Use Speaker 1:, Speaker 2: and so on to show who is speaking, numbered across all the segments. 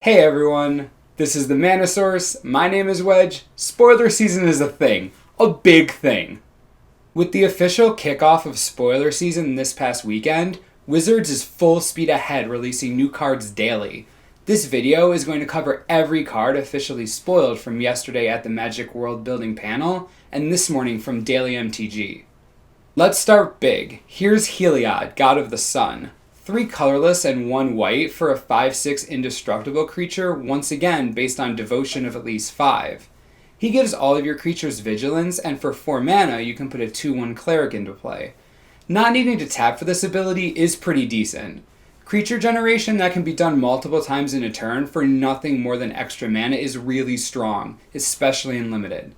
Speaker 1: Hey everyone, this is the Mana Source, my name is Wedge. Spoiler season is a thing. A big thing. With the official kickoff of spoiler season this past weekend, Wizards is full speed ahead releasing new cards daily. This video is going to cover every card officially spoiled from yesterday at the Magic World Building panel, and this morning from DailyMTG. Let's start big. Here's Heliod, God of the Sun. 3 colorless and 1 white for a 5/6 indestructible creature, once again based on devotion of at least 5. He gives all of your creatures vigilance, and for 4 mana you can put a 2/1 cleric into play. Not needing to tap for this ability is pretty decent. Creature generation that can be done multiple times in a turn for nothing more than extra mana is really strong, especially in limited.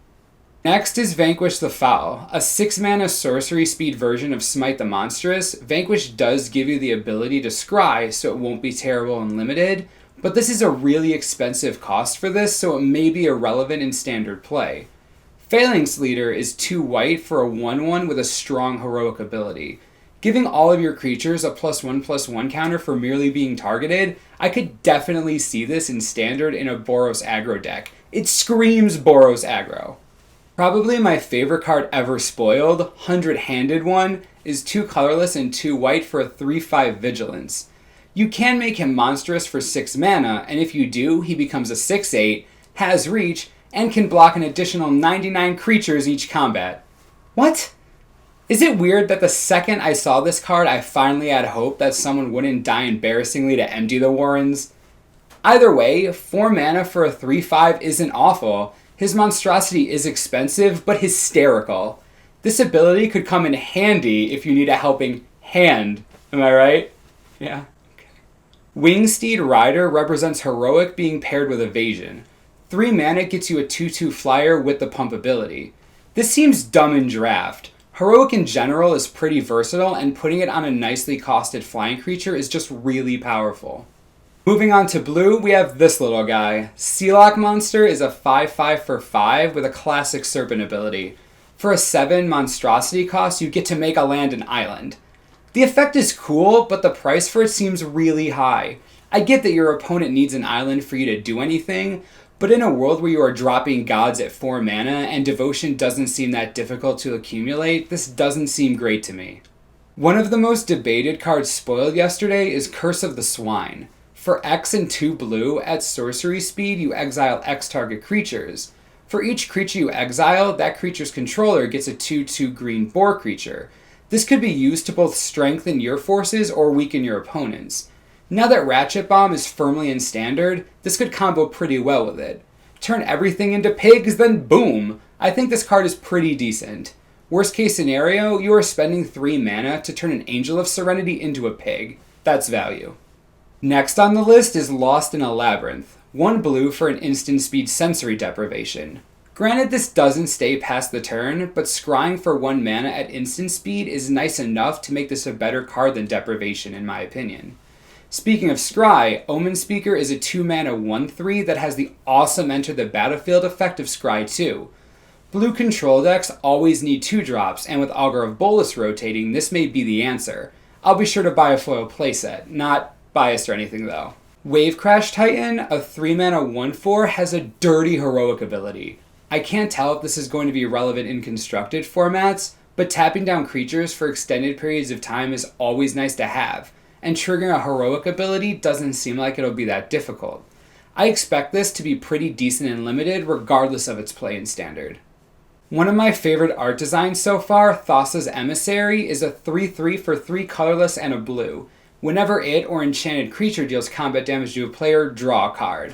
Speaker 1: Next is Vanquish the Foul. A 6-mana sorcery speed version of Smite the Monstrous, Vanquish does give you the ability to scry, so it won't be terrible in limited, but this is a really expensive cost for this, so it may be irrelevant in standard play. Phalanx Leader is 2 white for a 1/1 with a strong heroic ability. Giving all of your creatures a +1/+1 counter for merely being targeted, I could definitely see this in standard in a Boros aggro deck. It screams Boros aggro. Probably my favorite card ever spoiled, 100-handed one, is 2 colorless and 2 white for a 3/5 vigilance. You can make him monstrous for 6 mana, and if you do, he becomes a 6/8, has reach, and can block an additional 99 creatures each combat. What? Is it weird that the second I saw this card, I finally had hope that someone wouldn't die embarrassingly to empty the Warrens? Either way, 4 mana for a 3/5 isn't awful. His monstrosity is expensive, but hysterical. This ability could come in handy if you need a helping hand. Am I right? Yeah. Okay. Steed Rider represents heroic being paired with evasion. 3 mana gets you a 2/2 flyer with the pump ability. This seems dumb in draft. Heroic in general is pretty versatile, and putting it on a nicely costed flying creature is just really powerful. Moving on to blue, we have this little guy. Sealock Monster is a 5/5 for 5 with a classic Serpent ability. For a 7 monstrosity cost, you get to make a land an island. The effect is cool, but the price for it seems really high. I get that your opponent needs an island for you to do anything, but in a world where you are dropping gods at 4 mana and devotion doesn't seem that difficult to accumulate, this doesn't seem great to me. One of the most debated cards spoiled yesterday is Curse of the Swine. For X and 2 blue, at sorcery speed, you exile X target creatures. For each creature you exile, that creature's controller gets a 2/2 green boar creature. This could be used to both strengthen your forces or weaken your opponent's. Now that Ratchet Bomb is firmly in standard, this could combo pretty well with it. Turn everything into pigs, then boom! I think this card is pretty decent. Worst case scenario, you are spending 3 mana to turn an Angel of Serenity into a pig. That's value. Next on the list is Lost in a Labyrinth. 1 blue for an instant speed sensory deprivation. Granted, this doesn't stay past the turn, but scrying for 1 mana at instant speed is nice enough to make this a better card than deprivation in my opinion. Speaking of scry, Omen Speaker is a 2 mana 1/3 that has the awesome enter the battlefield effect of scry 2. Blue control decks always need 2-drops, and with Augur of Bolas rotating, this may be the answer. I'll be sure to buy a foil playset, not biased or anything though. Wave Crash Titan, a 3 mana 1/4, has a dirty heroic ability. I can't tell if this is going to be relevant in constructed formats, but tapping down creatures for extended periods of time is always nice to have, and triggering a heroic ability doesn't seem like it'll be that difficult. I expect this to be pretty decent and limited regardless of its play in standard. One of my favorite art designs so far, Thassa's Emissary, is a 3/3 for 3 colorless and a blue. Whenever it or enchanted creature deals combat damage to a player, draw a card.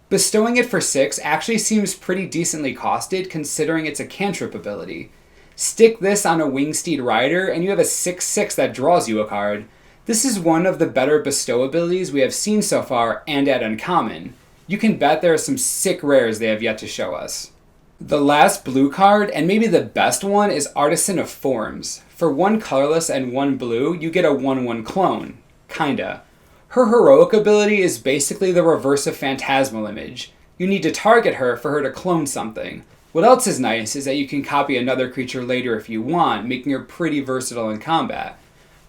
Speaker 1: Bestowing it for 6 actually seems pretty decently costed considering it's a cantrip ability. Stick this on a Wingsteed Rider and you have a 6/6 that draws you a card. This is one of the better bestow abilities we have seen so far and at uncommon. You can bet there are some sick rares they have yet to show us. The last blue card, and maybe the best one, is Artisan of Forms. For 1 colorless and 1 blue, you get a 1/1 clone. Kinda. Her heroic ability is basically the reverse of Phantasmal Image. You need to target her for her to clone something. What else is nice is that you can copy another creature later if you want, making her pretty versatile in combat.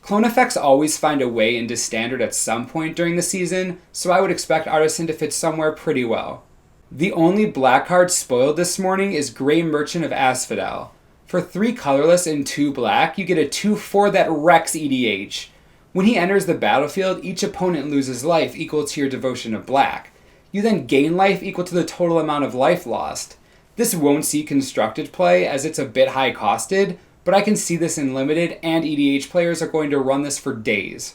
Speaker 1: Clone effects always find a way into Standard at some point during the season, so I would expect Artisan to fit somewhere pretty well. The only black card spoiled this morning is Grey Merchant of Asphodel. For 3 colorless and 2 black, you get a 2/4 that wrecks EDH. When he enters the battlefield, each opponent loses life equal to your devotion of black. You then gain life equal to the total amount of life lost. This won't see constructed play as it's a bit high costed, but I can see this in limited, and EDH players are going to run this for days.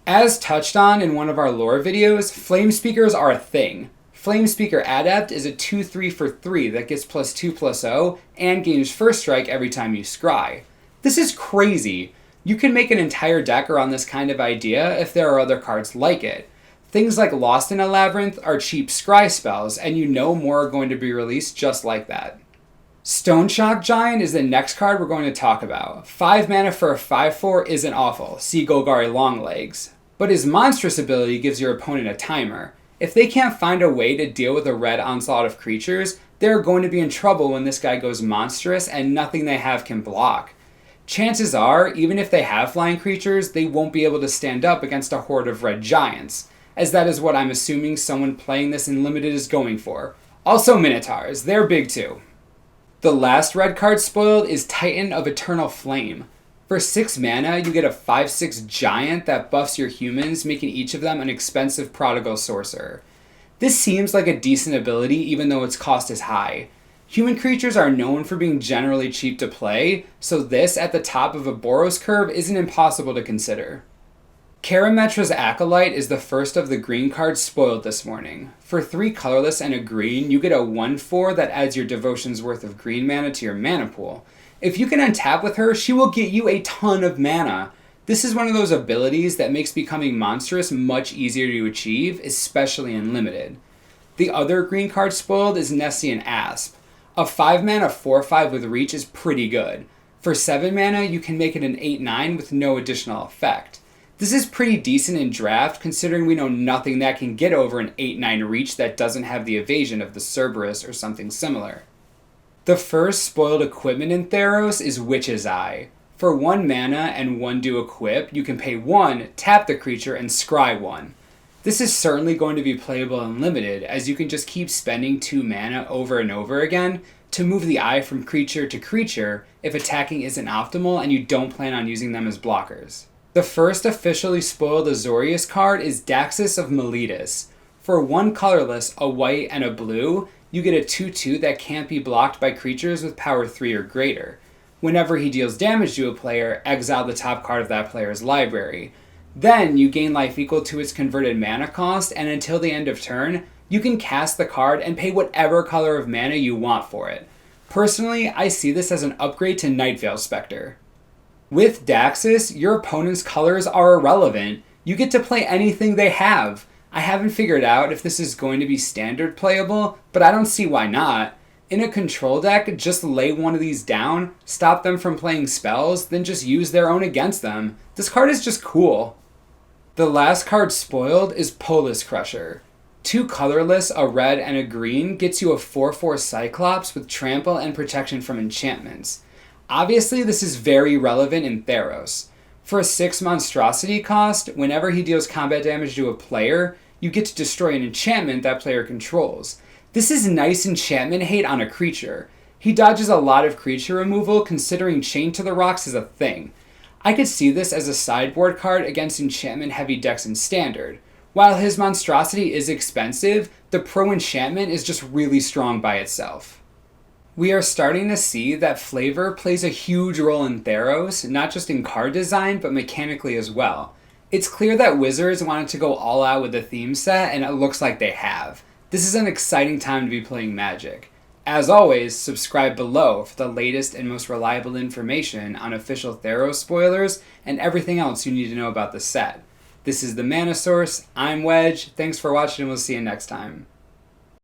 Speaker 1: As touched on in one of our lore videos, Flame Speakers are a thing. Flame Speaker Adept is a 2/3 for 3 that gets +2/+0 and gains first strike every time you scry. This is crazy. You can make an entire deck around this kind of idea if there are other cards like it. Things like Lost in a Labyrinth are cheap scry spells, and you know more are going to be released just like that. Stone Shock Giant is the next card we're going to talk about. 5 mana for a 5/4 isn't awful, see Golgari Longlegs. But his monstrous ability gives your opponent a timer. If they can't find a way to deal with a red onslaught of creatures, they're going to be in trouble when this guy goes monstrous and nothing they have can block. Chances are, even if they have flying creatures, they won't be able to stand up against a horde of red giants, as that is what I'm assuming someone playing this in limited is going for. Also Minotaurs, they're big too. The last red card spoiled is Titan of Eternal Flame. For 6 mana, you get a 5/6 giant that buffs your humans, making each of them an expensive prodigal sorcerer. This seems like a decent ability even though its cost is high. Human creatures are known for being generally cheap to play, so this at the top of a Boros curve isn't impossible to consider. Karametra's Acolyte is the first of the green cards spoiled this morning. For 3 colorless and a green, you get a 1/4 that adds your devotion's worth of green mana to your mana pool. If you can untap with her, she will get you a ton of mana. This is one of those abilities that makes becoming monstrous much easier to achieve, especially in limited. The other green card spoiled is Nessian Asp. A 5 mana 4/5 with reach is pretty good. For 7 mana, you can make it an 8/9 with no additional effect. This is pretty decent in draft, considering we know nothing that can get over an 8/9 reach that doesn't have the evasion of the Cerberus or something similar. The first spoiled equipment in Theros is Witch's Eye. For 1 mana and 1 to equip, you can pay 1, tap the creature, and scry 1. This is certainly going to be playable in limited, as you can just keep spending 2 mana over and over again to move the eye from creature to creature if attacking isn't optimal and you don't plan on using them as blockers. The first officially spoiled azureus card is Daxos of Meletis. For 1 colorless, a white, and a blue, you get a 2/2 that can't be blocked by creatures with power 3 or greater. Whenever he deals damage to a player, exile the top card of that player's library. Then you gain life equal to its converted mana cost, and until the end of turn, you can cast the card and pay whatever color of mana you want for it. Personally, I see this as an upgrade to Nightveil Spectre. With Daxos, your opponent's colors are irrelevant. You get to play anything they have. I haven't figured out if this is going to be standard playable, but I don't see why not. In a control deck, just lay one of these down, stop them from playing spells, then just use their own against them. This card is just cool. The last card spoiled is Polis Crusher. 2 colorless, a red, and a green gets you a 4/4 Cyclops with trample and protection from enchantments. Obviously, this is very relevant in Theros. For a 6 monstrosity cost, whenever he deals combat damage to a player, you get to destroy an enchantment that player controls. This is nice enchantment hate on a creature. He dodges a lot of creature removal considering Chain to the Rocks is a thing. I could see this as a sideboard card against enchantment heavy decks in Standard. While his monstrosity is expensive, the pro enchantment is just really strong by itself. We are starting to see that flavor plays a huge role in Theros, not just in card design, but mechanically as well. It's clear that Wizards wanted to go all out with the theme set, and it looks like they have. This is an exciting time to be playing Magic. As always, subscribe below for the latest and most reliable information on official Theros spoilers and everything else you need to know about the set. This is the Mana Source, I'm Wedge, thanks for watching and we'll see you next time.